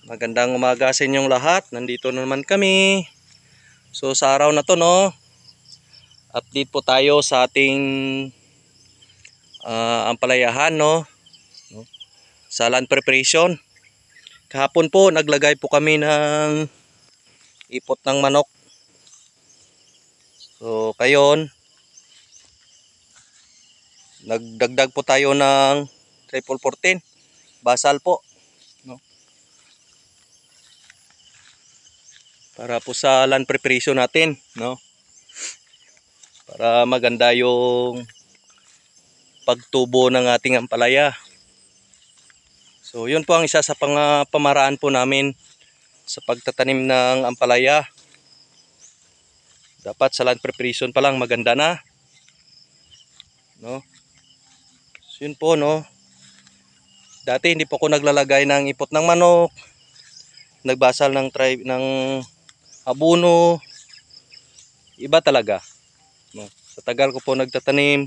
Magandang umaga sa inyong lahat. Nandito na naman kami. So sa araw na to, no, update po tayo sa ating ampalayahan, no, sa land preparation. Kahapon po naglagay po kami ng ipot ng manok. So kayon nagdagdag po tayo ng triple 14 basal po, no, para po sa land preparation natin, no, para maganda yung pagtubo ng ating ampalaya. So yun po ang isa sa pamaraan po namin sa pagtatanim ng ampalaya. Dapat sa land preparation pa lang maganda na, no. So yun po, no. Dati hindi po ako naglalagay ng ipot ng manok, nagbasal ng abono. Iba talaga, no. Sa tagal ko po nagtatanim,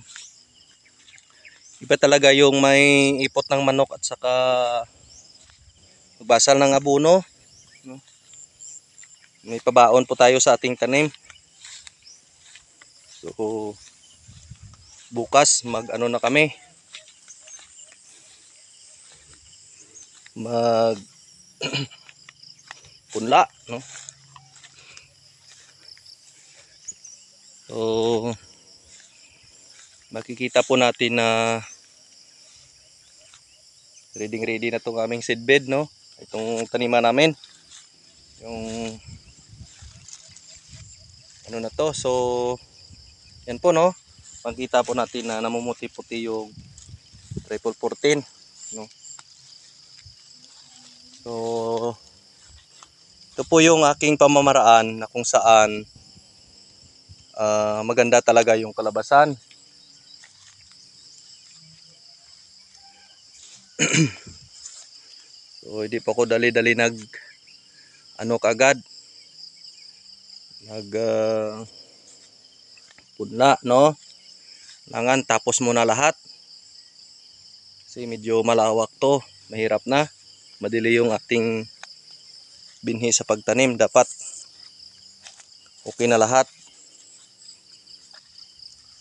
iba talaga yung may ipot ng manok at saka nagbasal ng abono, no. May pabaon po tayo sa ating tanim. So bukas mag-ano na kami, mag punla, no. So makikita po natin na ready na itong aming seedbed, no. Itong taniman namin, yung ano na to. So yan po, no, makikita po natin na namumuti-puti yung triple 14, no. So ito po yung aking pamamaraan na kung saan maganda talaga yung kalabasan. So hindi po ako dali-dali kagad punla, no. Langan tapos muna lahat kasi medyo malawak to, mahirap na, madili yung ating binhi sa pagtanim. Dapat okay na lahat.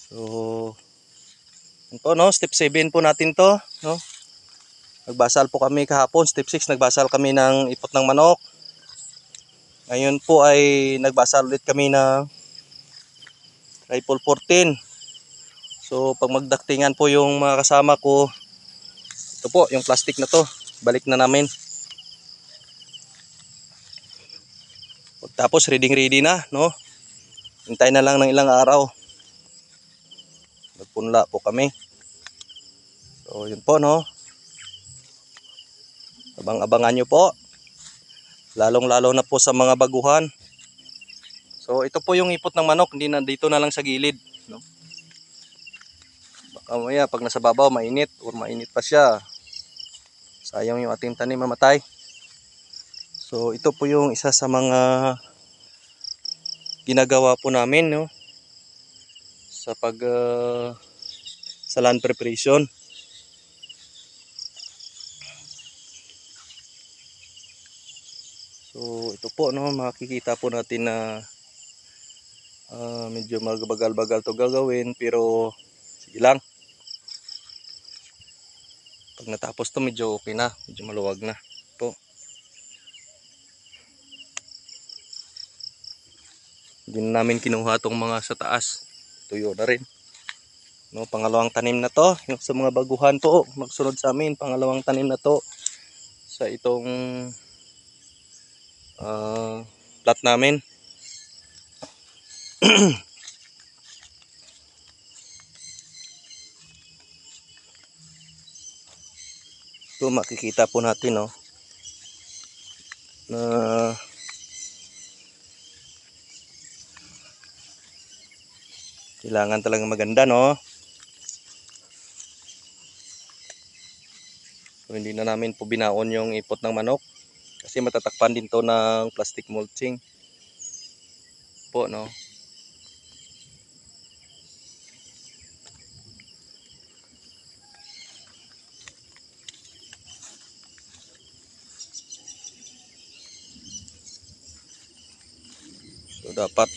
So yun po, no, step 7 po natin to, no. Nagbasal po kami kahapon, step 6 nagbasal kami ng ipot ng manok. Ngayon po ay nagbasal ulit kami ng triple 14. So pag magdaktingan po yung mga kasama ko, ito po yung plastic na to, balik na namin. Tapos ready na, no. Hintay na lang ng ilang araw, magpunla po kami. So yun po, no, abang-abangan nyo po, lalong-lalo na po sa mga baguhan. So ito po yung ipot ng manok, hindi na dito na lang sa gilid, no. Baka maya pag nasa babaw mainit or mainit pa siya, sayang yung ating tanim, mamatay. So ito po yung isa sa mga ginagawa po namin, no, sa sa land preparation. So ito po, no, makikita po natin na medyo magbagal-bagal to gagawin, pero sige lang. Pag natapos to medyo okay na, medyo maluwag na po. Hindi na namin kinuha tong mga sa taas, tuyo na rin, no. Pangalawang tanim na to yung sa mga baguhan po, magsunod sa amin. Pangalawang tanim na to sa itong plot namin. So makikita po natin, no, na kailangan talagang maganda, no. So hindi na namin po binaon yung ipot ng manok kasi matatakpan din to ng plastic mulching po, no. dapat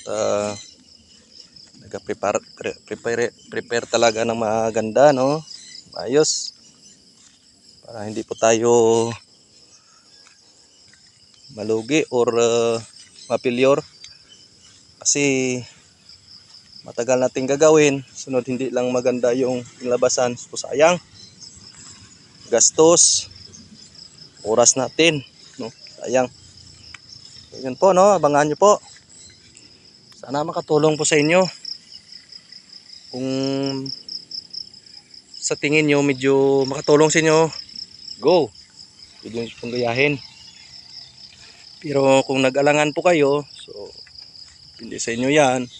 prepare talaga ng maganda, no? Ayos. Para hindi po tayo malugi or mapilyor. Kasi matagal nating gagawin, sunod hindi lang maganda yung inlabasan. So sayang. Gastos, oras natin, no? Sayang. So, yun po, no? Abangan nyo po. Sana makatulong po sa inyo. Kung sa tingin nyo medyo makatulong sa inyo, go. Pwede nyo pong gayahin. Pero kung nag-alangan po kayo, so hindi sa inyo yan.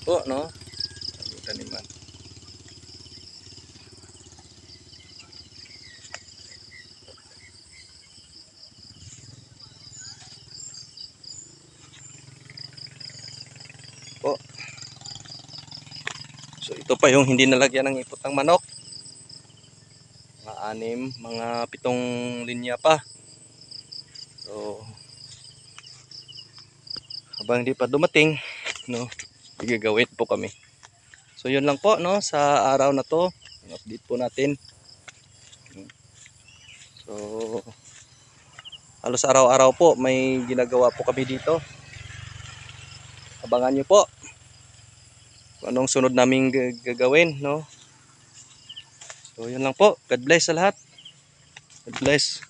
Po, no? Taniman. Po. So ito pa yung hindi nalagyan ng ipot ng manok. Mga 6, mga 7 linya pa. So habang hindi pa dumating, no, igagawin po kami. So yun lang po, no, sa araw na to, update po natin. So halos araw-araw po may ginagawa po kami dito. Abangan nyo po kung anong sunod naming gagawin, no. So yun lang po. God bless sa lahat. God bless.